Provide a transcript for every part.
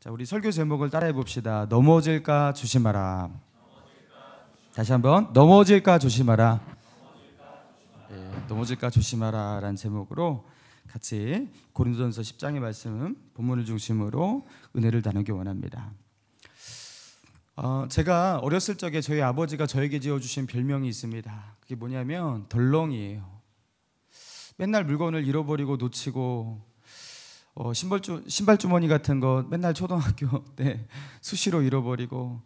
자, 우리 설교 제목을 따라해 봅시다. 넘어질까 조심하라. 다시 한번 넘어질까 조심하라. 넘어질까 조심하라 라는 제목으로 같이 고린도전서 10장의 말씀 본문을 중심으로 은혜를 나누기 원합니다. 제가 어렸을 적에 저희 아버지가 저에게 지어주신 별명이 있습니다. 그게 뭐냐면 덜렁이에요. 맨날 물건을 잃어버리고 놓치고 신발 주머니 같은 거 맨날 초등학교 때 수시로 잃어버리고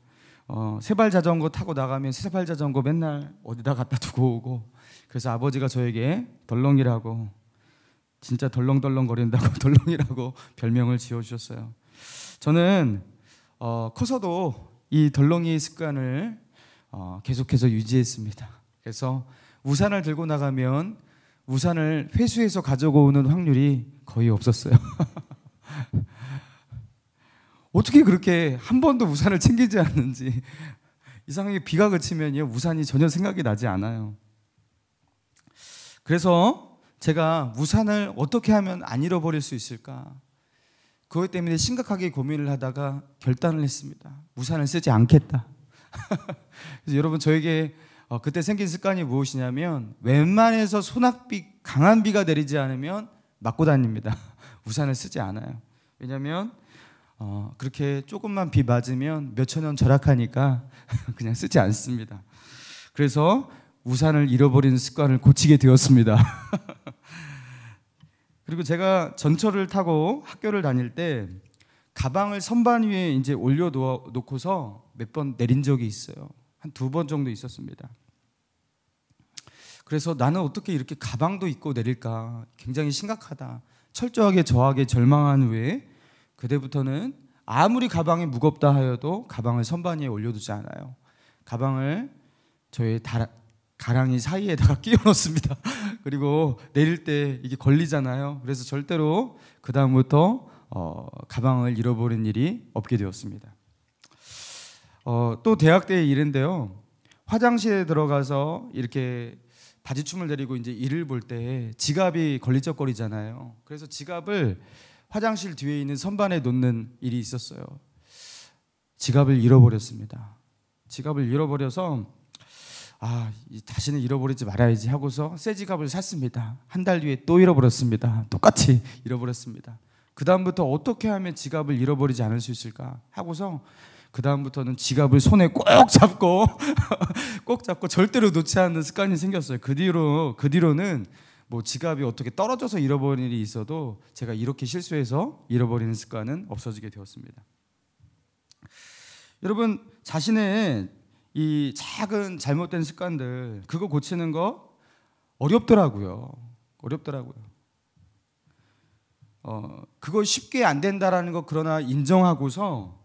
세발 자전거 타고 나가면 세발 자전거 맨날 어디다 갖다 두고 오고, 그래서 아버지가 저에게 덜렁이라고, 진짜 덜렁덜렁 거린다고 덜렁이라고 별명을 지어주셨어요. 저는 커서도 이 덜렁이 습관을 계속해서 유지했습니다. 그래서 우산을 들고 나가면 우산을 회수해서 가져오는 확률이 거의 없었어요. 어떻게 그렇게 한 번도 우산을 챙기지 않는지. 이상하게 비가 그치면요, 우산이 전혀 생각이 나지 않아요. 그래서 제가 우산을 어떻게 하면 안 잃어버릴 수 있을까, 그것 때문에 심각하게 고민을 하다가 결단을 했습니다. 우산을 쓰지 않겠다. 그래서 여러분, 저에게 그때 생긴 습관이 무엇이냐면, 웬만해서 소낙비, 강한 비가 내리지 않으면 맞고 다닙니다. 우산을 쓰지 않아요. 왜냐하면 그렇게 조금만 비 맞으면 몇천 원 절약하니까 그냥 쓰지 않습니다. 그래서 우산을 잃어버리는 습관을 고치게 되었습니다. 그리고 제가 전철을 타고 학교를 다닐 때 가방을 선반 위에 이제 올려놓고서 몇 번 내린 적이 있어요. 한 2번 정도 있었습니다. 그래서 나는 어떻게 이렇게 가방도 입고 내릴까, 굉장히 심각하다, 철저하게 저하게 절망한 후에 그때부터는 아무리 가방이 무겁다 하여도 가방을 선반 위에 올려두지 않아요. 가방을 저의 가랑이 사이에다가 끼워 넣습니다. 그리고 내릴 때 이게 걸리잖아요. 그래서 절대로 그 다음부터 가방을 잃어버린 일이 없게 되었습니다. 또 대학 때의 일인데요, 화장실에 들어가서 이렇게 바지춤을 내리고 이제 일을 볼 때 지갑이 걸리적거리잖아요. 그래서 지갑을 화장실 뒤에 있는 선반에 놓는 일이 있었어요. 지갑을 잃어버렸습니다. 지갑을 잃어버려서 다시는 잃어버리지 말아야지 하고서 새 지갑을 샀습니다. 한 달 뒤에 또 잃어버렸습니다. 똑같이 잃어버렸습니다. 그 다음부터 어떻게 하면 지갑을 잃어버리지 않을 수 있을까 하고서 그 다음부터는 지갑을 손에 꼭 잡고 꼭 잡고 절대로 놓지 않는 습관이 생겼어요. 그 뒤로는 뭐 지갑이 어떻게 떨어져서 잃어버린 일이 있어도 제가 이렇게 실수해서 잃어버리는 습관은 없어지게 되었습니다. 여러분, 자신의 이 작은 잘못된 습관들, 그거 고치는 거 어렵더라고요. 그거 쉽게 안 된다라는 거 그러나 인정하고서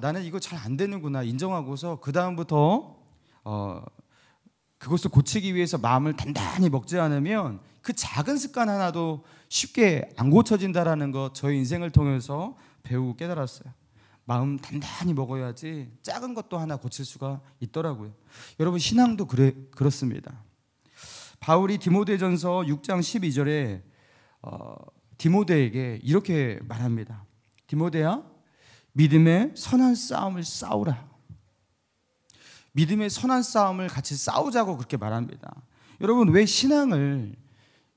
나는 이거 잘 안 되는구나 인정하고서 그 다음부터 그것을 고치기 위해서 마음을 단단히 먹지 않으면 그 작은 습관 하나도 쉽게 안 고쳐진다라는 거 저의 인생을 통해서 배우고 깨달았어요. 마음 단단히 먹어야지 작은 것도 하나 고칠 수가 있더라고요. 여러분, 신앙도 그렇습니다. 바울이 디모데전서 6장 12절에 디모데에게 이렇게 말합니다. 디모데야, 믿음의 선한 싸움을 싸우라. 믿음의 선한 싸움을 같이 싸우자고 그렇게 말합니다. 여러분, 왜 신앙을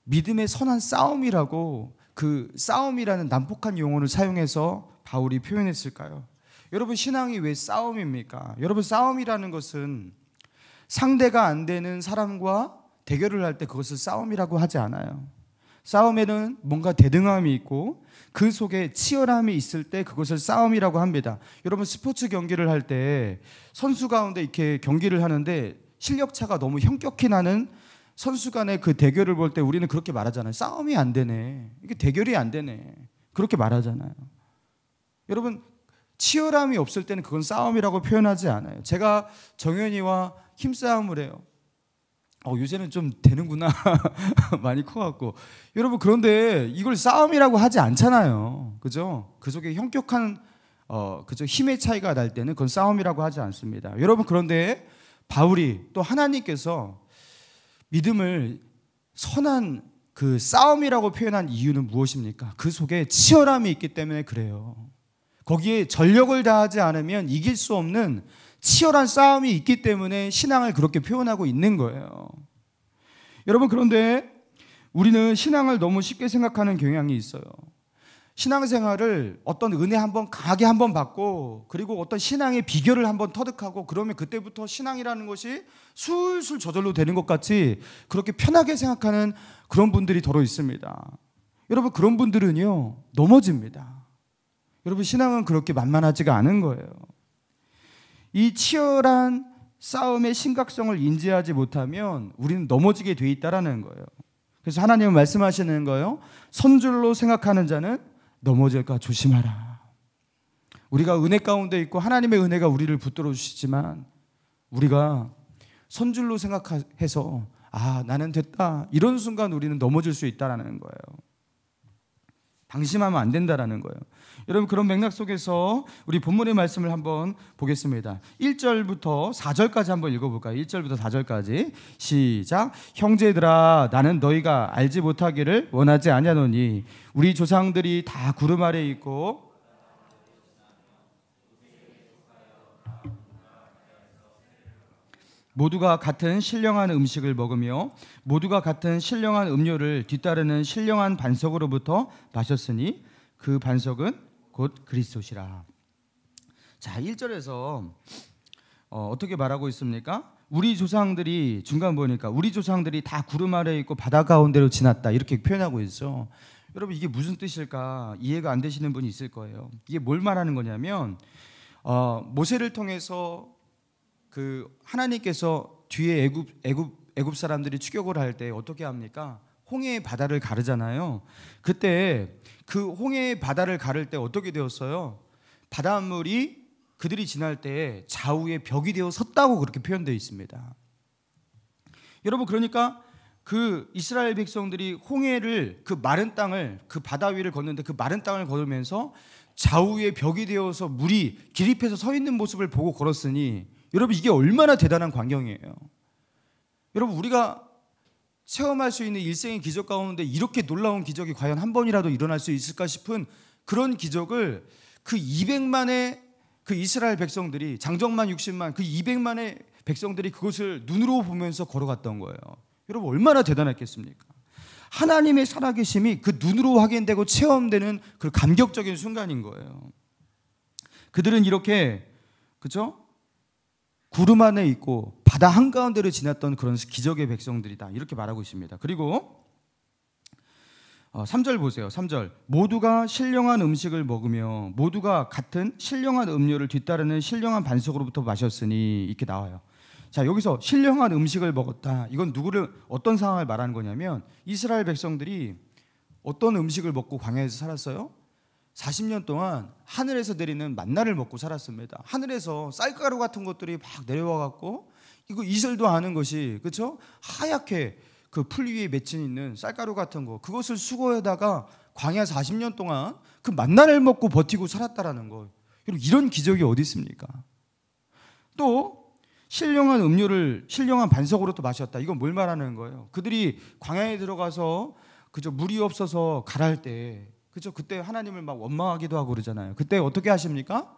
믿음의 선한 싸움이라고, 그 싸움이라는 난폭한 용어를 사용해서 바울이 표현했을까요? 여러분, 신앙이 왜 싸움입니까? 여러분, 싸움이라는 것은 상대가 안 되는 사람과 대결을 할 때 그것을 싸움이라고 하지 않아요. 싸움에는 뭔가 대등함이 있고 그 속에 치열함이 있을 때 그것을 싸움이라고 합니다. 여러분, 스포츠 경기를 할 때 선수 가운데 이렇게 경기를 하는데 실력차가 너무 형격히 나는 선수 간의 그 대결을 볼 때 우리는 그렇게 말하잖아요. 싸움이 안 되네, 이게 대결이 안 되네, 그렇게 말하잖아요. 여러분, 치열함이 없을 때는 그건 싸움이라고 표현하지 않아요. 제가 정현이와 힘싸움을 해요. 요새는 좀 되는구나. 많이 커갖고. 여러분, 그런데 이걸 싸움이라고 하지 않잖아요. 그죠? 그 속에 형격한 힘의 차이가 날 때는 그건 싸움이라고 하지 않습니다. 여러분, 그런데 바울이 또 하나님께서 믿음을 선한 그 싸움이라고 표현한 이유는 무엇입니까? 그 속에 치열함이 있기 때문에 그래요. 거기에 전력을 다하지 않으면 이길 수 없는 치열한 싸움이 있기 때문에 신앙을 그렇게 표현하고 있는 거예요. 여러분, 그런데 우리는 신앙을 너무 쉽게 생각하는 경향이 있어요. 신앙생활을 어떤 은혜 한번 강하게 한번 받고, 그리고 어떤 신앙의 비결을 한번 터득하고, 그러면 그때부터 신앙이라는 것이 술술 저절로 되는 것 같이 그렇게 편하게 생각하는 그런 분들이 더러 있습니다. 여러분, 그런 분들은요 넘어집니다. 여러분, 신앙은 그렇게 만만하지가 않은 거예요. 이 치열한 싸움의 심각성을 인지하지 못하면 우리는 넘어지게 돼 있다라는 거예요. 그래서 하나님은 말씀하시는 거예요. 선줄로 생각하는 자는 넘어질까 조심하라. 우리가 은혜 가운데 있고 하나님의 은혜가 우리를 붙들어 주시지만, 우리가 선줄로 생각해서 나는 됐다, 이런 순간 우리는 넘어질 수 있다라는 거예요. 방심하면 안 된다라는 거예요. 여러분, 그런 맥락 속에서 우리 본문의 말씀을 한번 보겠습니다. 1절부터 4절까지 한번 읽어볼까요? 1절부터 4절까지 시작. 형제들아, 나는 너희가 알지 못하기를 원하지 아니하노니 우리 조상들이 다 구름 아래 있고 모두가 같은 신령한 음식을 먹으며 모두가 같은 신령한 음료를 뒤따르는 신령한 반석으로부터 마셨으니 그 반석은 곧 그리스도시라. 자, 1절에서 어떻게 말하고 있습니까? 우리 조상들이, 중간 보니까 우리 조상들이 다 구름 아래 있고 바다 가운데로 지났다, 이렇게 표현하고 있어. 여러분, 이게 무슨 뜻일까 이해가 안 되시는 분이 있을 거예요. 이게 뭘 말하는 거냐면 모세를 통해서 하나님께서 뒤에 애굽 사람들이 추격을 할 때 어떻게 합니까? 홍해의 바다를 가르잖아요. 그때 그 홍해의 바다를 가를 때 어떻게 되었어요? 바닷물이 그들이 지날 때 좌우에 벽이 되어 섰다고 그렇게 표현되어 있습니다. 여러분, 그러니까 그 이스라엘 백성들이 홍해를, 그 마른 땅을, 그 바다 위를 걷는데 그 마른 땅을 걸으면서 좌우에 벽이 되어서 물이 기립해서 서 있는 모습을 보고 걸었으니, 여러분, 이게 얼마나 대단한 광경이에요. 여러분, 우리가 체험할 수 있는 일생의 기적 가운데 이렇게 놀라운 기적이 과연 한 번이라도 일어날 수 있을까 싶은 그런 기적을 그 200만의 그 이스라엘 백성들이, 장정만 60만, 그 200만의 백성들이 그것을 눈으로 보면서 걸어갔던 거예요. 여러분, 얼마나 대단했겠습니까? 하나님의 살아계심이 그 눈으로 확인되고 체험되는 그 감격적인 순간인 거예요. 그들은 이렇게, 그렇죠? 구름 안에 있고 바다 한가운데를 지났던 그런 기적의 백성들이다, 이렇게 말하고 있습니다. 그리고 3절 보세요. 3절. 모두가 신령한 음식을 먹으며 모두가 같은 신령한 음료를 뒤따르는 신령한 반석으로부터 마셨으니, 이렇게 나와요. 자, 여기서 신령한 음식을 먹었다, 이건 누구를, 어떤 상황을 말하는 거냐면 이스라엘 백성들이 어떤 음식을 먹고 광야에서 살았어요? 40년 동안 하늘에서 내리는 만나를 먹고 살았습니다. 하늘에서 쌀가루 같은 것들이 막 내려와 갖고, 이거 이슬도 아는 것이, 그렇죠? 하얗게 그 풀 위에 맺혀 있는 쌀가루 같은 거, 그것을 수거에다가 광야 40년 동안 그 만나를 먹고 버티고 살았다라는 거. 이런 기적이 어디 있습니까? 또 신령한 음료를 신령한 반석으로 또 마셨다. 이건 뭘 말하는 거예요? 그들이 광야에 들어가서 그저 물이 없어서 가랄 때, 그죠? 그때 하나님을 막 원망하기도 하고 그러잖아요. 그때 어떻게 하십니까?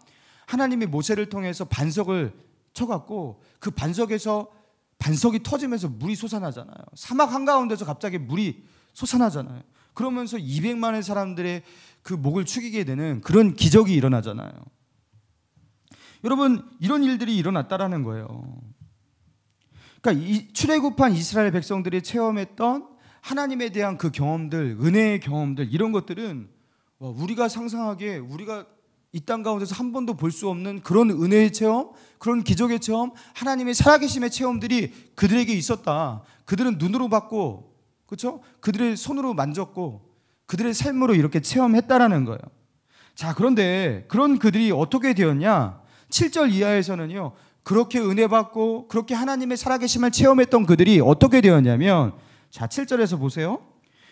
하나님이 모세를 통해서 반석을 쳐갖고 그 반석이 터지면서 물이 솟아나잖아요. 사막 한가운데서 갑자기 물이 솟아나잖아요. 그러면서 200만의 사람들의 그 목을 축이게 되는 그런 기적이 일어나잖아요. 여러분, 이런 일들이 일어났다라는 거예요. 그러니까 이 출애굽한 이스라엘 백성들이 체험했던 하나님에 대한 그 경험들, 은혜의 경험들, 이런 것들은 우리가 상상하기에, 우리가 이 땅 가운데서 한 번도 볼 수 없는 그런 은혜의 체험, 그런 기적의 체험, 하나님의 살아계심의 체험들이 그들에게 있었다. 그들은 눈으로 봤고, 그렇죠? 그들의 손으로 만졌고 그들의 삶으로 이렇게 체험했다라는 거예요. 자, 그런데 그런 그들이 어떻게 되었냐? 7절 이하에서는요, 그렇게 은혜 받고 그렇게 하나님의 살아계심을 체험했던 그들이 어떻게 되었냐면, 자, 7절에서 보세요.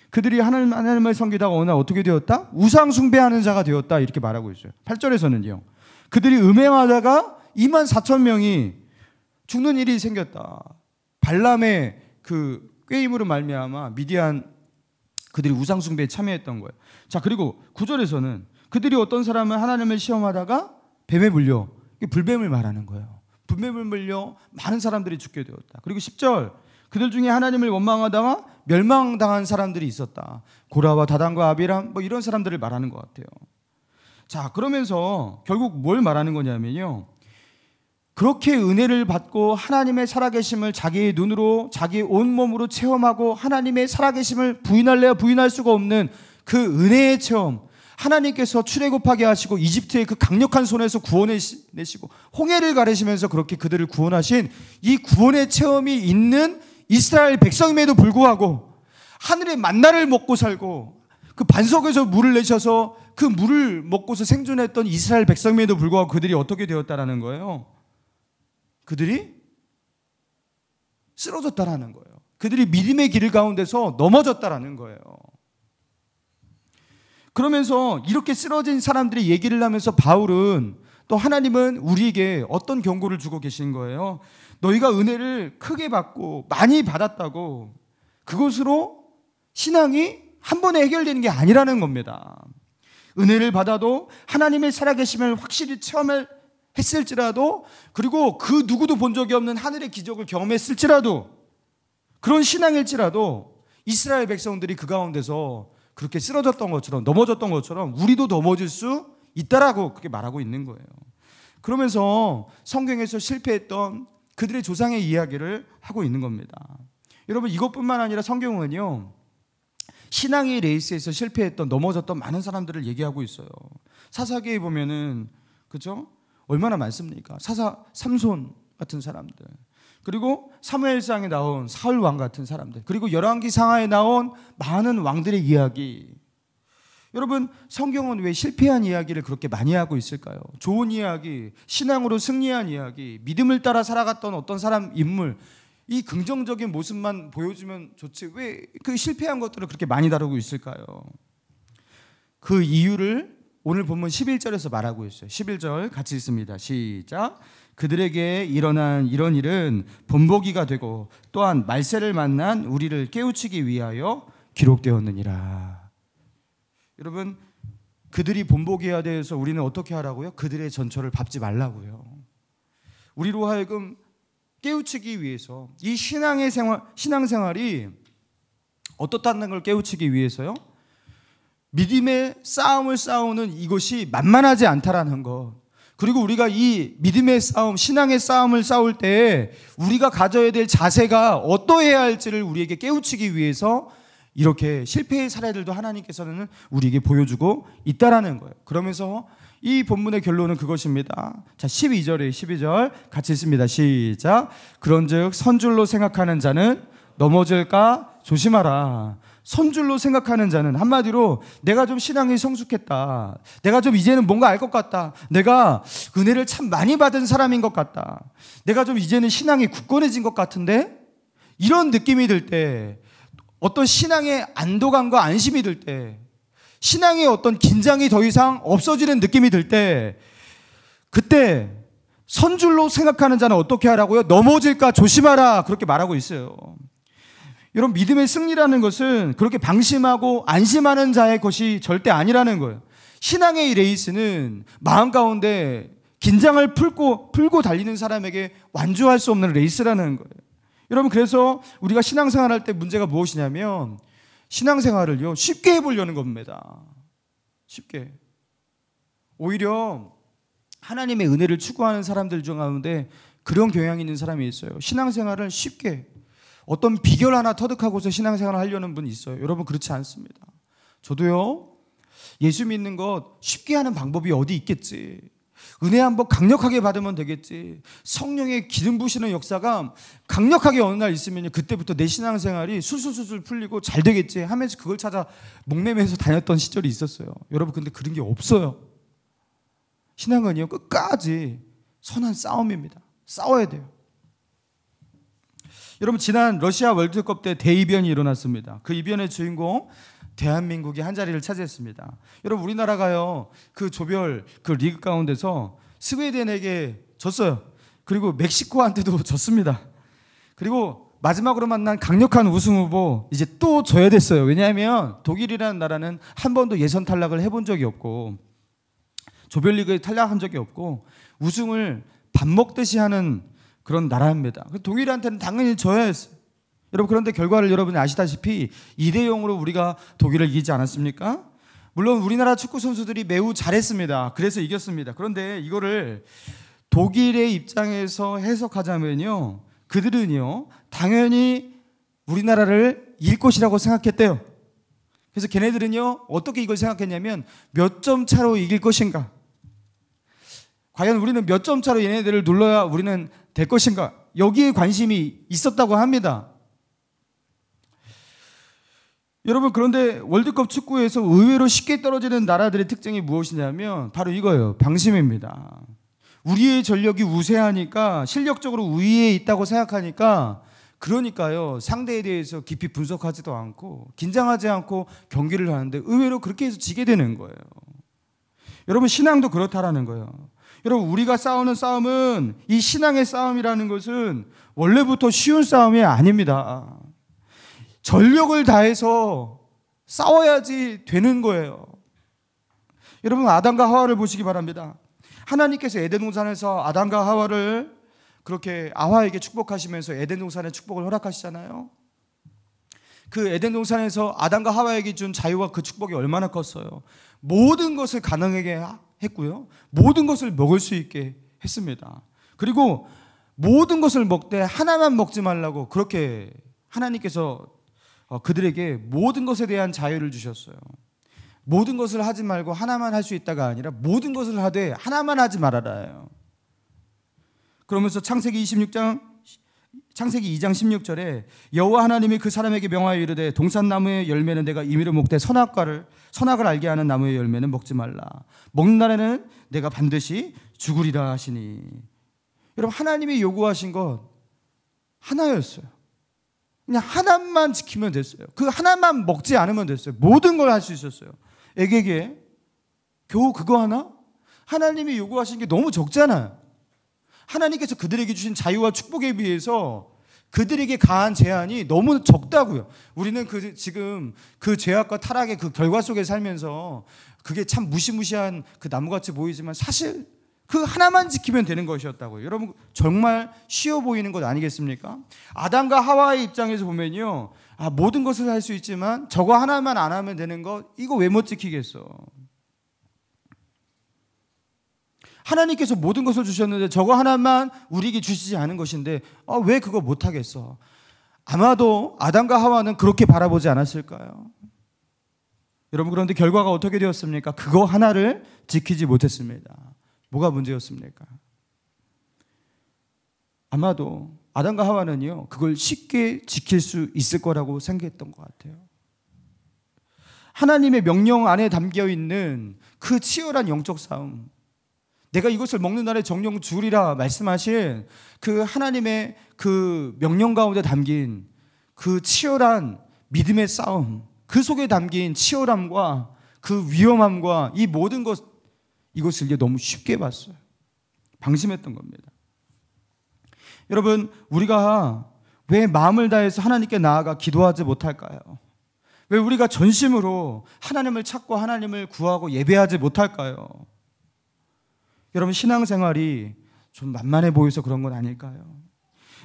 그들이 하나님을 섬기다가 어느 날 어떻게 되었다? 우상 숭배하는 자가 되었다, 이렇게 말하고 있어요. 8절에서는요, 그들이 음행하다가 24,000명이 죽는 일이 생겼다. 발람의 그 꾀임으로 말미암아 미디안 그들이 우상 숭배에 참여했던 거예요. 자, 그리고 9절에서는 그들이 어떤 사람은 하나님을 시험하다가 뱀에 물려, 이게 불뱀을 말하는 거예요. 불뱀을 물려 많은 사람들이 죽게 되었다. 그리고 10절, 그들 중에 하나님을 원망하다가 멸망당한 사람들이 있었다. 고라와 다단과 아비람 뭐 이런 사람들을 말하는 것 같아요. 자, 그러면서 결국 뭘 말하는 거냐면요, 그렇게 은혜를 받고 하나님의 살아계심을 자기의 눈으로 자기의 온몸으로 체험하고 하나님의 살아계심을 부인할래야 부인할 수가 없는 그 은혜의 체험, 하나님께서 출애굽하게 하시고 이집트의 그 강력한 손에서 구원해내시고 홍해를 가르시면서 그렇게 그들을 구원하신 이 구원의 체험이 있는 이스라엘 백성임에도 불구하고 하늘의 만나를 먹고 살고 그 반석에서 물을 내셔서 그 물을 먹고서 생존했던 이스라엘 백성임에도 불구하고 그들이 어떻게 되었다라는 거예요? 그들이 쓰러졌다라는 거예요. 그들이 믿음의 길 가운데서 넘어졌다라는 거예요. 그러면서 이렇게 쓰러진 사람들이 얘기를 하면서 바울은 또 하나님은 우리에게 어떤 경고를 주고 계신 거예요? 너희가 은혜를 크게 받고 많이 받았다고 그것으로 신앙이 한 번에 해결되는 게 아니라는 겁니다. 은혜를 받아도 하나님의 살아계심을 확실히 체험했을지라도, 그리고 그 누구도 본 적이 없는 하늘의 기적을 경험했을지라도, 그런 신앙일지라도 이스라엘 백성들이 그 가운데서 그렇게 쓰러졌던 것처럼, 넘어졌던 것처럼 우리도 넘어질 수 있다라고 그렇게 말하고 있는 거예요. 그러면서 성경에서 실패했던 그들의 조상의 이야기를 하고 있는 겁니다. 여러분, 이것뿐만 아니라 성경은요, 신앙의 레이스에서 실패했던, 넘어졌던 많은 사람들을 얘기하고 있어요. 사사기에 보면은, 그죠? 얼마나 많습니까? 삼손 같은 사람들, 그리고 사무엘상에 나온 사울 왕 같은 사람들, 그리고 열왕기 상하에 나온 많은 왕들의 이야기. 여러분, 성경은 왜 실패한 이야기를 그렇게 많이 하고 있을까요? 좋은 이야기, 신앙으로 승리한 이야기, 믿음을 따라 살아갔던 어떤 사람, 인물, 이 긍정적인 모습만 보여주면 좋지 왜 그 실패한 것들을 그렇게 많이 다루고 있을까요? 그 이유를 오늘 본문 11절에서 말하고 있어요. 11절 같이 읽습니다. 시작. 그들에게 일어난 이런 일은 본보기가 되고 또한 말세를 만난 우리를 깨우치기 위하여 기록되었느니라. 여러분, 그들이 본보기해야 돼서 우리는 어떻게 하라고요? 그들의 전철을 밟지 말라고요. 우리로 하여금 깨우치기 위해서, 이 신앙생활이 어떻다는 걸 깨우치기 위해서요, 믿음의 싸움을 싸우는 이것이 만만하지 않다라는 것, 그리고 우리가 이 믿음의 싸움, 신앙의 싸움을 싸울 때 우리가 가져야 될 자세가 어떠해야 할지를 우리에게 깨우치기 위해서 이렇게 실패의 사례들도 하나님께서는 우리에게 보여주고 있다라는 거예요. 그러면서 이 본문의 결론은 그것입니다. 자, 12절 같이 읽습니다. 시작. 그런즉 선줄로 생각하는 자는 넘어질까 조심하라. 선줄로 생각하는 자는, 한마디로 내가 좀 신앙이 성숙했다, 내가 좀 이제는 뭔가 알 것 같다, 내가 은혜를 참 많이 받은 사람인 것 같다, 내가 좀 이제는 신앙이 굳건해진 것 같은데, 이런 느낌이 들 때, 어떤 신앙의 안도감과 안심이 들 때, 신앙의 어떤 긴장이 더 이상 없어지는 느낌이 들 때, 그때 선줄로 생각하는 자는 어떻게 하라고요? 넘어질까 조심하라, 그렇게 말하고 있어요. 여러분, 믿음의 승리라는 것은 그렇게 방심하고 안심하는 자의 것이 절대 아니라는 거예요. 신앙의 레이스는 마음 가운데 긴장을 풀고 달리는 사람에게 완주할 수 없는 레이스라는 거예요. 여러분, 그래서 우리가 신앙생활할 때 문제가 무엇이냐면, 신앙생활을요 쉽게 해보려는 겁니다. 쉽게. 오히려 하나님의 은혜를 추구하는 사람들 중 가운데 그런 경향이 있는 사람이 있어요. 신앙생활을 쉽게, 어떤 비결 하나 터득하고서 신앙생활을 하려는 분이 있어요. 여러분, 그렇지 않습니다. 저도요, 예수 믿는 것 쉽게 하는 방법이 어디 있겠지, 은혜 한번 강력하게 받으면 되겠지, 성령의 기름 부시는 역사가 강력하게 어느 날 있으면 그때부터 내 신앙생활이 술술술 풀리고 잘 되겠지 하면서 그걸 찾아 목매면서 다녔던 시절이 있었어요. 여러분, 근데 그런 게 없어요. 신앙은요 끝까지 선한 싸움입니다. 싸워야 돼요. 여러분, 지난 러시아 월드컵 때 대이변이 일어났습니다. 그 이변의 주인공 대한민국이 한 자리를 차지했습니다. 여러분, 우리나라가요 그 조별 그 리그 가운데서 스웨덴에게 졌어요. 그리고 멕시코한테도 졌습니다. 그리고 마지막으로 만난 강력한 우승 후보 이제 또 져야 됐어요. 왜냐하면 독일이라는 나라는 한 번도 예선 탈락을 해본 적이 없고, 조별리그에 탈락한 적이 없고 우승을 밥 먹듯이 하는 그런 나라입니다. 독일한테는 당연히 져야 했어요. 여러분, 그런데 결과를 여러분이 아시다시피 2대0으로 우리가 독일을 이기지 않았습니까? 물론 우리나라 축구 선수들이 매우 잘했습니다. 그래서 이겼습니다. 그런데 이거를 독일의 입장에서 해석하자면요, 그들은요 당연히 우리나라를 이길 것이라고 생각했대요. 그래서 걔네들은요 어떻게 이걸 생각했냐면 몇 점 차로 이길 것인가, 과연 우리는 몇 점 차로 얘네들을 눌러야 우리는 될 것인가, 여기에 관심이 있었다고 합니다. 여러분, 그런데 월드컵 축구에서 의외로 쉽게 떨어지는 나라들의 특징이 무엇이냐면 바로 이거예요. 방심입니다. 우리의 전력이 우세하니까, 실력적으로 우위에 있다고 생각하니까, 그러니까요 상대에 대해서 깊이 분석하지도 않고 긴장하지 않고 경기를 하는데 의외로 그렇게 해서 지게 되는 거예요. 여러분, 신앙도 그렇다라는 거예요. 여러분, 우리가 싸우는 싸움은, 이 신앙의 싸움이라는 것은 원래부터 쉬운 싸움이 아닙니다. 전력을 다해서 싸워야지 되는 거예요. 여러분, 아담과 하와를 보시기 바랍니다. 하나님께서 에덴 동산에서 아담과 하와를 그렇게 하와에게 축복하시면서 에덴 동산의 축복을 허락하시잖아요. 그 에덴 동산에서 아담과 하와에게 준 자유와 그 축복이 얼마나 컸어요. 모든 것을 가능하게 했고요, 모든 것을 먹을 수 있게 했습니다. 그리고 모든 것을 먹되 하나만 먹지 말라고 그렇게 하나님께서 그들에게 모든 것에 대한 자유를 주셨어요. 모든 것을 하지 말고 하나만 할 수 있다가 아니라 모든 것을 하되 하나만 하지 말아라요. 그러면서 창세기 2장 16절에 여호와 하나님이 그 사람에게 명하여 이르되 동산나무의 열매는 내가 임의로 먹되 선악을 알게 하는 나무의 열매는 먹지 말라. 먹는 날에는 내가 반드시 죽으리라 하시니. 여러분, 하나님이 요구하신 것 하나였어요. 그냥 하나만 지키면 됐어요. 그 하나만 먹지 않으면 됐어요. 모든 걸 할 수 있었어요. 애게게 겨우 그거 하나? 하나님이 요구하신 게 너무 적잖아요. 하나님께서 그들에게 주신 자유와 축복에 비해서 그들에게 가한 제한이 너무 적다고요. 우리는 지금 그 죄악과 타락의 그 결과 속에 살면서 그게 참 무시무시한 그 나무같이 보이지만 사실 그 하나만 지키면 되는 것이었다고요. 여러분, 정말 쉬워 보이는 것 아니겠습니까? 아담과 하와의 입장에서 보면요, 모든 것을 할 수 있지만 저거 하나만 안 하면 되는 거, 이거 왜 못 지키겠어? 하나님께서 모든 것을 주셨는데 저거 하나만 우리에게 주시지 않은 것인데 왜 그거 못하겠어? 아마도 아담과 하와는 그렇게 바라보지 않았을까요? 여러분, 그런데 결과가 어떻게 되었습니까? 그거 하나를 지키지 못했습니다. 뭐가 문제였습니까? 아마도 아담과 하와는요 그걸 쉽게 지킬 수 있을 거라고 생각했던 것 같아요. 하나님의 명령 안에 담겨있는 그 치열한 영적 싸움, 내가 이것을 먹는 날에 정령 죽으리라 말씀하신 그 하나님의 그 명령 가운데 담긴 그 치열한 믿음의 싸움, 그 속에 담긴 치열함과 그 위험함과 이 모든 이것을 이제 너무 쉽게 봤어요. 방심했던 겁니다. 여러분, 우리가 왜 마음을 다해서 하나님께 나아가 기도하지 못할까요? 왜 우리가 전심으로 하나님을 찾고 하나님을 구하고 예배하지 못할까요? 여러분, 신앙생활이 좀 만만해 보여서 그런 건 아닐까요?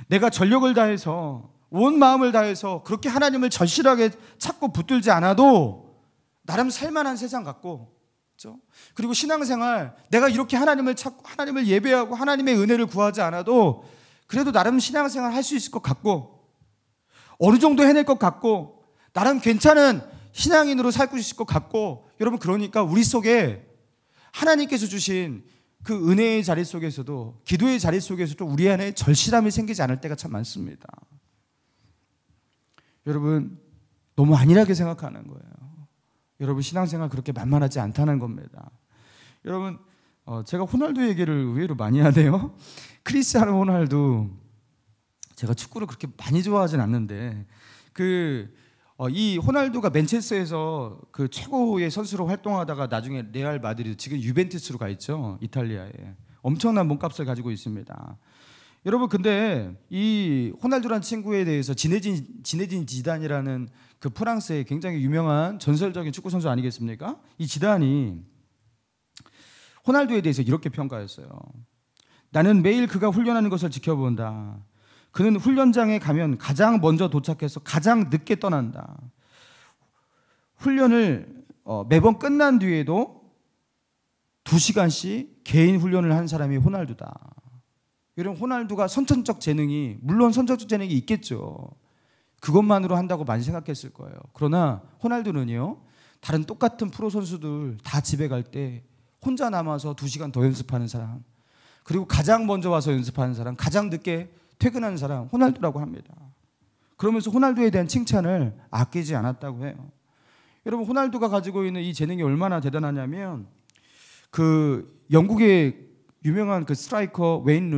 내가 전력을 다해서, 온 마음을 다해서 그렇게 하나님을 절실하게 찾고 붙들지 않아도 나름 살만한 세상 같고, 그렇죠? 그리고 신앙생활, 내가 이렇게 하나님을 찾고 하나님을 예배하고 하나님의 은혜를 구하지 않아도 그래도 나름 신앙생활 할 수 있을 것 같고, 어느 정도 해낼 것 같고, 나름 괜찮은 신앙인으로 살고 있을 것 같고, 여러분, 그러니까 우리 속에 하나님께서 주신 그 은혜의 자리 속에서도, 기도의 자리 속에서도 우리 안에 절실함이 생기지 않을 때가 참 많습니다. 여러분, 너무 안일하게 생각하는 거예요. 여러분, 신앙생활 그렇게 만만하지 않다는 겁니다. 여러분, 제가 호날두 얘기를 의외로 많이 하네요. 크리스티아노 호날두, 제가 축구를 그렇게 많이 좋아하진 않는데 이 호날두가 맨체스터에서 그 최고의 선수로 활동하다가 나중에 레알 마드리드, 지금 유벤투스로 가 있죠. 이탈리아에. 엄청난 몸값을 가지고 있습니다. 여러분, 근데 이 호날두라는 친구에 대해서 지네딘 지단이라는 그 프랑스의 굉장히 유명한 전설적인 축구 선수 아니겠습니까? 이 지단이 호날두에 대해서 이렇게 평가했어요. 나는 매일 그가 훈련하는 것을 지켜본다. 그는 훈련장에 가면 가장 먼저 도착해서 가장 늦게 떠난다. 훈련을 매번 끝난 뒤에도 2시간씩 개인 훈련을 한 사람이 호날두다. 여러분, 호날두가 선천적 재능이, 물론 선천적 재능이 있겠죠. 그것만으로 한다고 많이 생각했을 거예요. 그러나 호날두는요, 다른 똑같은 프로 선수들 다 집에 갈 때 혼자 남아서 2시간 더 연습하는 사람, 그리고 가장 먼저 와서 연습하는 사람, 가장 늦게 퇴근하는 사람, 호날두라고 합니다. 그러면서 호날두에 대한 칭찬을 아끼지 않았다고 해요. 여러분, 호날두가 가지고 있는 이 재능이 얼마나 대단하냐면, 그 영국의 유명한 그 스트라이커 웨인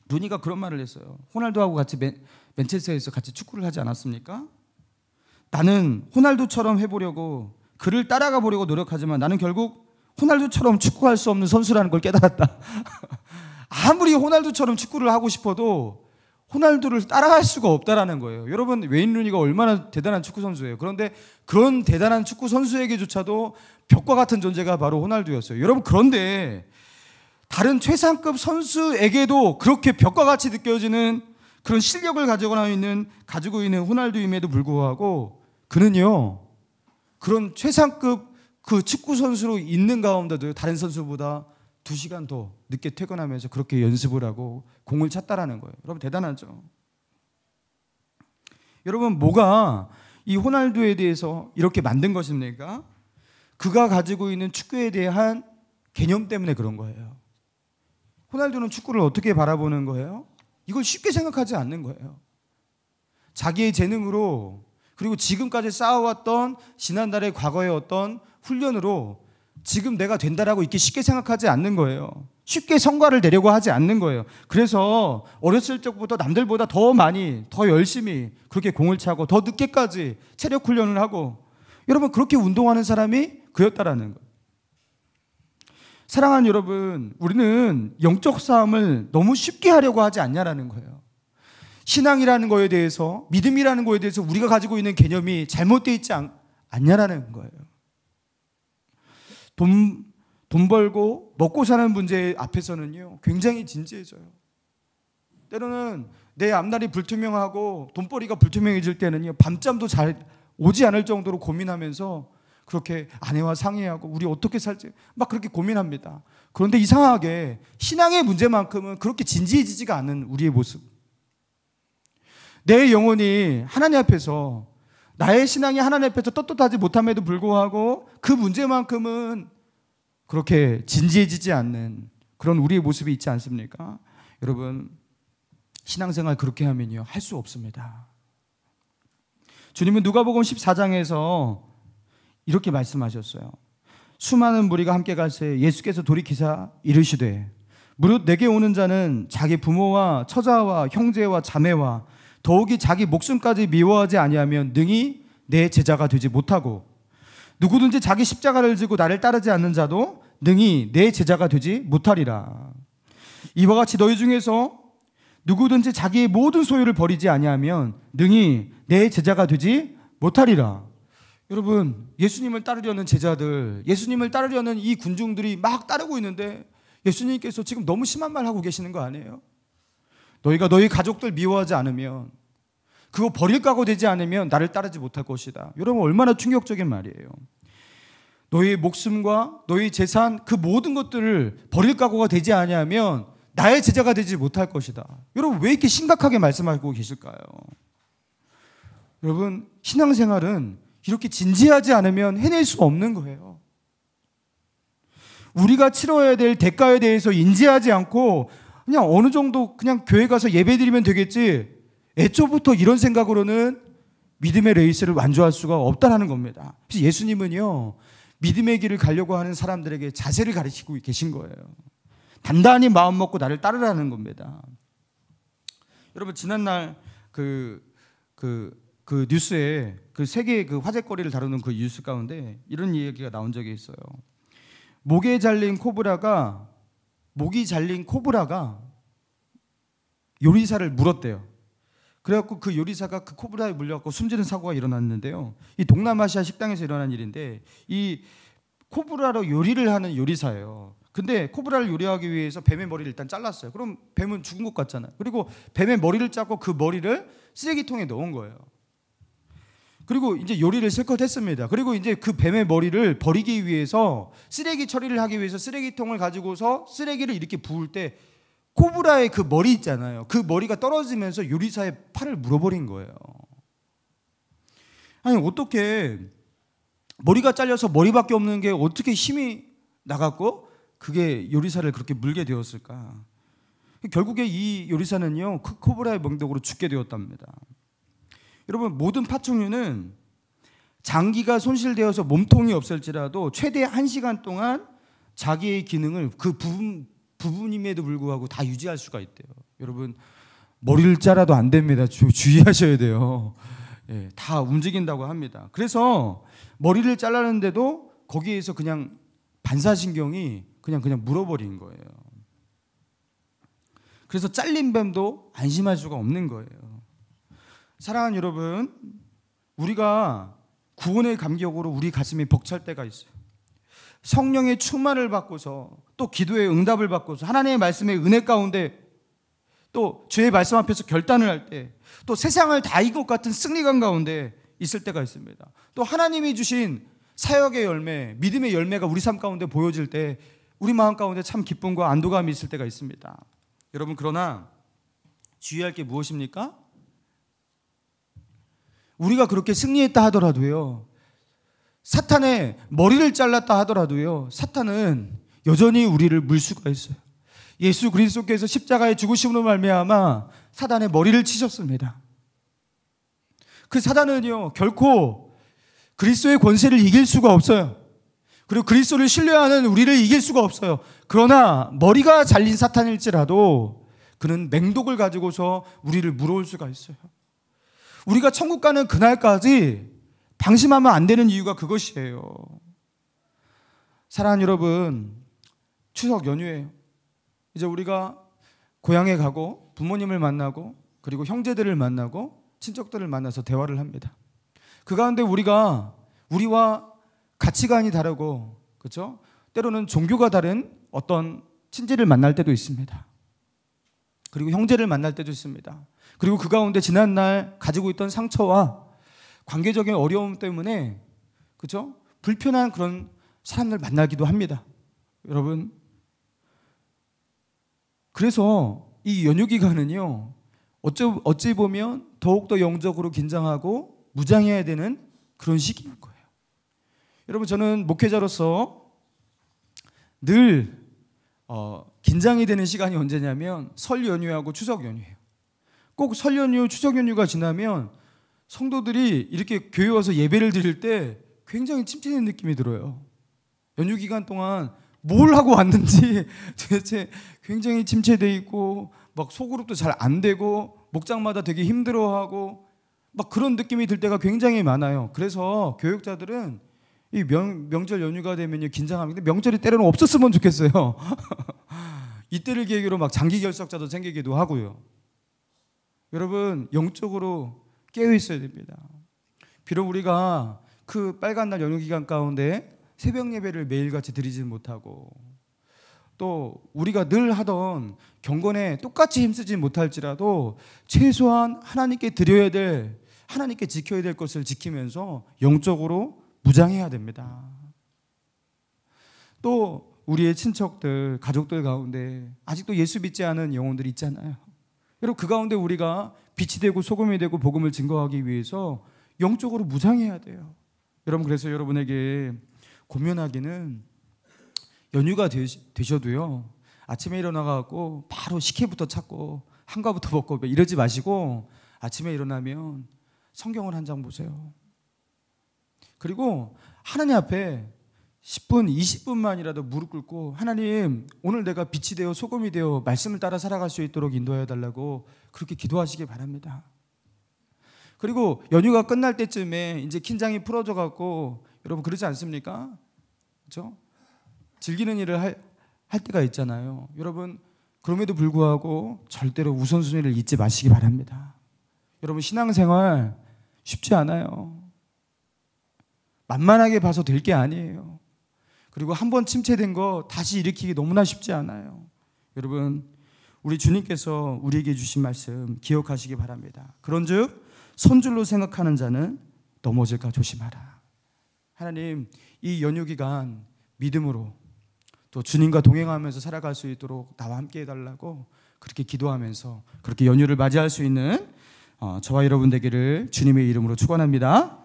루니가 그런 말을 했어요. 호날두하고 같이 맨체스터에서 같이 축구를 하지 않았습니까? 나는 호날두처럼 해보려고, 그를 따라가 보려고 노력하지만 나는 결국 호날두처럼 축구할 수 없는 선수라는 걸 깨달았다. 아무리 호날두처럼 축구를 하고 싶어도 호날두를 따라갈 수가 없다라는 거예요. 여러분, 웨인 루니가 얼마나 대단한 축구 선수예요. 그런데 그런 대단한 축구 선수에게조차도 벽과 같은 존재가 바로 호날두였어요. 여러분, 그런데 다른 최상급 선수에게도 그렇게 벽과 같이 느껴지는 그런 실력을 가지고 있는 호날두임에도 불구하고 그는요, 그런 최상급 그 축구 선수로 있는 가운데도 다른 선수보다 2시간 더 늦게 퇴근하면서 그렇게 연습을 하고 공을 찼다라는 거예요. 여러분, 대단하죠. 여러분, 뭐가 이 호날두에 대해서 이렇게 만든 것입니까? 그가 가지고 있는 축구에 대한 개념 때문에 그런 거예요. 호날두는 축구를 어떻게 바라보는 거예요? 이걸 쉽게 생각하지 않는 거예요. 자기의 재능으로, 그리고 지금까지 쌓아왔던 지난달의 과거의 어떤 훈련으로 지금 내가 된다라고 이렇게 쉽게 생각하지 않는 거예요. 쉽게 성과를 내려고 하지 않는 거예요. 그래서 어렸을 적부터 남들보다 더 많이, 더 열심히 그렇게 공을 차고 더 늦게까지 체력 훈련을 하고, 여러분, 그렇게 운동하는 사람이 그였다라는 거예요. 사랑하는 여러분, 우리는 영적 싸움을 너무 쉽게 하려고 하지 않냐라는 거예요. 신앙이라는 거에 대해서, 믿음이라는 거에 대해서 우리가 가지고 있는 개념이 잘못되어 있지 않냐라는 거예요. 돈 벌고 먹고 사는 문제 앞에서는요, 굉장히 진지해져요. 때로는 내 앞날이 불투명하고 돈벌이가 불투명해질 때는요, 밤잠도 잘 오지 않을 정도로 고민하면서 그렇게 아내와 상의하고 우리 어떻게 살지 막 그렇게 고민합니다. 그런데 이상하게 신앙의 문제만큼은 그렇게 진지해지지가 않은 우리의 모습. 내 영혼이 하나님 앞에서, 나의 신앙이 하나님 앞에서 떳떳하지 못함에도 불구하고 그 문제만큼은 그렇게 진지해지지 않는 그런 우리의 모습이 있지 않습니까? 여러분, 신앙생활 그렇게 하면요, 할 수 없습니다. 주님은 누가복음 14장에서 이렇게 말씀하셨어요. 수많은 무리가 함께 갈새 예수께서 돌이키사 이르시되, 무릇 내게 오는 자는 자기 부모와 처자와 형제와 자매와 더욱이 자기 목숨까지 미워하지 아니하면 능히 내 제자가 되지 못하고, 누구든지 자기 십자가를 지고 나를 따르지 않는 자도 능히 내 제자가 되지 못하리라. 이와 같이 너희 중에서 누구든지 자기의 모든 소유를 버리지 아니하면 능히 내 제자가 되지 못하리라. 여러분, 예수님을 따르려는 제자들, 예수님을 따르려는 이 군중들이 막 따르고 있는데 예수님께서 지금 너무 심한 말 하고 계시는 거 아니에요? 너희가 너희 가족들 미워하지 않으면, 그거 버릴 각오 되지 않으면 나를 따르지 못할 것이다. 여러분, 얼마나 충격적인 말이에요. 너희의 목숨과 너희 재산, 그 모든 것들을 버릴 각오가 되지 아니하면 나의 제자가 되지 못할 것이다. 여러분, 왜 이렇게 심각하게 말씀하고 계실까요? 여러분, 신앙생활은 이렇게 진지하지 않으면 해낼 수 없는 거예요. 우리가 치러야 될 대가에 대해서 인지하지 않고 그냥 어느 정도 그냥 교회 가서 예배드리면 되겠지, 애초부터 이런 생각으로는 믿음의 레이스를 완주할 수가 없다는 겁니다. 그래서 예수님은요, 믿음의 길을 가려고 하는 사람들에게 자세를 가르치고 계신 거예요. 단단히 마음 먹고 나를 따르라는 겁니다. 여러분, 지난날 그 뉴스에 그 세계 그 화제거리를 다루는 그 뉴스 가운데 이런 얘기가 나온 적이 있어요. 목이 잘린 코브라가 요리사를 물었대요. 그래갖고 그 요리사가 그 코브라에 물려갖고 숨지는 사고가 일어났는데요. 이 동남아시아 식당에서 일어난 일인데, 이 코브라로 요리를 하는 요리사예요. 근데 코브라를 요리하기 위해서 뱀의 머리를 일단 잘랐어요. 그럼 뱀은 죽은 것 같잖아요. 그리고 뱀의 머리를 짜고 그 머리를 쓰레기통에 넣은 거예요. 그리고 이제 요리를 실컷 했습니다. 그리고 이제 그 뱀의 머리를 버리기 위해서 쓰레기 처리를 하기 위해서 쓰레기통을 가지고서 쓰레기를 이렇게 부을 때 코브라의 그 머리 있잖아요. 그 머리가 떨어지면서 요리사의 팔을 물어버린 거예요. 아니 어떻게 머리가 잘려서 머리밖에 없는 게 어떻게 힘이 나갔고 그게 요리사를 그렇게 물게 되었을까? 결국에 이 요리사는요 코브라의 멍독으로 죽게 되었답니다. 여러분 모든 파충류는 장기가 손실되어서 몸통이 없을지라도 최대 1시간 동안 자기의 기능을 그 부분임에도 불구하고 다 유지할 수가 있대요. 여러분 머리를 자라도 안 됩니다. 주의하셔야 돼요. 예, 다 움직인다고 합니다. 그래서 머리를 잘라는데도 거기에서 그냥 반사신경이 그냥 물어버린 거예요. 그래서 잘린 뱀도 안심할 수가 없는 거예요. 사랑하는 여러분, 우리가 구원의 감격으로 우리 가슴이 벅찰 때가 있어요. 성령의 충만을 받고서 또 기도의 응답을 받고서 하나님의 말씀의 은혜 가운데 또 주의 말씀 앞에서 결단을 할 때 또 세상을 다 이길 것 같은 승리감 가운데 있을 때가 있습니다. 또 하나님이 주신 사역의 열매, 믿음의 열매가 우리 삶 가운데 보여질 때 우리 마음 가운데 참 기쁨과 안도감이 있을 때가 있습니다. 여러분 그러나 주의할 게 무엇입니까? 우리가 그렇게 승리했다 하더라도요, 사탄의 머리를 잘랐다 하더라도요, 사탄은 여전히 우리를 물 수가 있어요. 예수 그리스도께서 십자가의 죽으심으로 말미암아 사단의 머리를 치셨습니다. 그 사단은요 결코 그리스도의 권세를 이길 수가 없어요. 그리고 그리스도를 신뢰하는 우리를 이길 수가 없어요. 그러나 머리가 잘린 사탄일지라도 그는 맹독을 가지고서 우리를 물어올 수가 있어요. 우리가 천국 가는 그날까지 방심하면 안 되는 이유가 그것이에요. 사랑하는 여러분, 추석 연휴예요. 이제 우리가 고향에 가고 부모님을 만나고 그리고 형제들을 만나고 친척들을 만나서 대화를 합니다. 그 가운데 우리와 가치관이 다르고, 그렇죠? 때로는 종교가 다른 어떤 친지를 만날 때도 있습니다. 그리고 형제를 만날 때도 있습니다. 그리고 그 가운데 지난날 가지고 있던 상처와 관계적인 어려움 때문에, 그렇죠? 불편한 그런 사람들 만나기도 합니다. 여러분, 그래서 이 연휴 기간은요 어찌 보면 더욱더 영적으로 긴장하고 무장해야 되는 그런 시기인 거예요. 여러분 저는 목회자로서 늘 긴장이 되는 시간이 언제냐면 설 연휴하고 추석 연휴예요. 꼭 설 연휴, 추석 연휴가 지나면 성도들이 이렇게 교회 와서 예배를 드릴 때 굉장히 침체된 느낌이 들어요. 연휴 기간 동안 뭘 하고 왔는지 도대체 굉장히 침체되어 있고 막 소그룹도 잘 안 되고 목장마다 되게 힘들어하고 막 그런 느낌이 들 때가 굉장히 많아요. 그래서 교육자들은 이 명절 연휴가 되면요 긴장합니다. 명절이 때로는 없었으면 좋겠어요. 이때를 계기로 막 장기 결석자도 생기기도 하고요. 여러분 영적으로 깨어 있어야 됩니다. 비록 우리가 그 빨간 날 연휴 기간 가운데 새벽 예배를 매일같이 드리지 못하고 또 우리가 늘 하던 경건에 똑같이 힘쓰지 못할지라도 최소한 하나님께 드려야 될, 하나님께 지켜야 될 것을 지키면서 영적으로 무장해야 됩니다. 또 우리의 친척들, 가족들 가운데 아직도 예수 믿지 않은 영혼들이 있잖아요. 여러분 그 가운데 우리가 빛이 되고 소금이 되고 복음을 증거하기 위해서 영적으로 무장해야 돼요. 여러분 그래서 여러분에게 고면하기는 연휴가 되셔도요 아침에 일어나갖고 바로 식혜부터 찾고 한가부터 먹고 이러지 마시고 아침에 일어나면 성경을 한 장 보세요. 그리고 하나님 앞에 10분, 20분만이라도 무릎 꿇고 하나님 오늘 내가 빛이 되어 소금이 되어 말씀을 따라 살아갈 수 있도록 인도하여 달라고 그렇게 기도하시기 바랍니다. 그리고 연휴가 끝날 때쯤에 이제 긴장이 풀어져 갖고 여러분 그러지 않습니까? 그렇죠? 즐기는 일을 할 때가 있잖아요. 여러분 그럼에도 불구하고 절대로 우선순위를 잊지 마시기 바랍니다. 여러분 신앙생활 쉽지 않아요. 만만하게 봐서 될 게 아니에요. 그리고 한번 침체된 거 다시 일으키기 너무나 쉽지 않아요. 여러분, 우리 주님께서 우리에게 주신 말씀 기억하시기 바랍니다. 그런즉 손줄로 생각하는 자는 넘어질까 조심하라. 하나님, 이 연휴 기간 믿음으로 또 주님과 동행하면서 살아갈 수 있도록 나와 함께 해달라고 그렇게 기도하면서 그렇게 연휴를 맞이할 수 있는 저와 여러분 되기를 주님의 이름으로 축원합니다.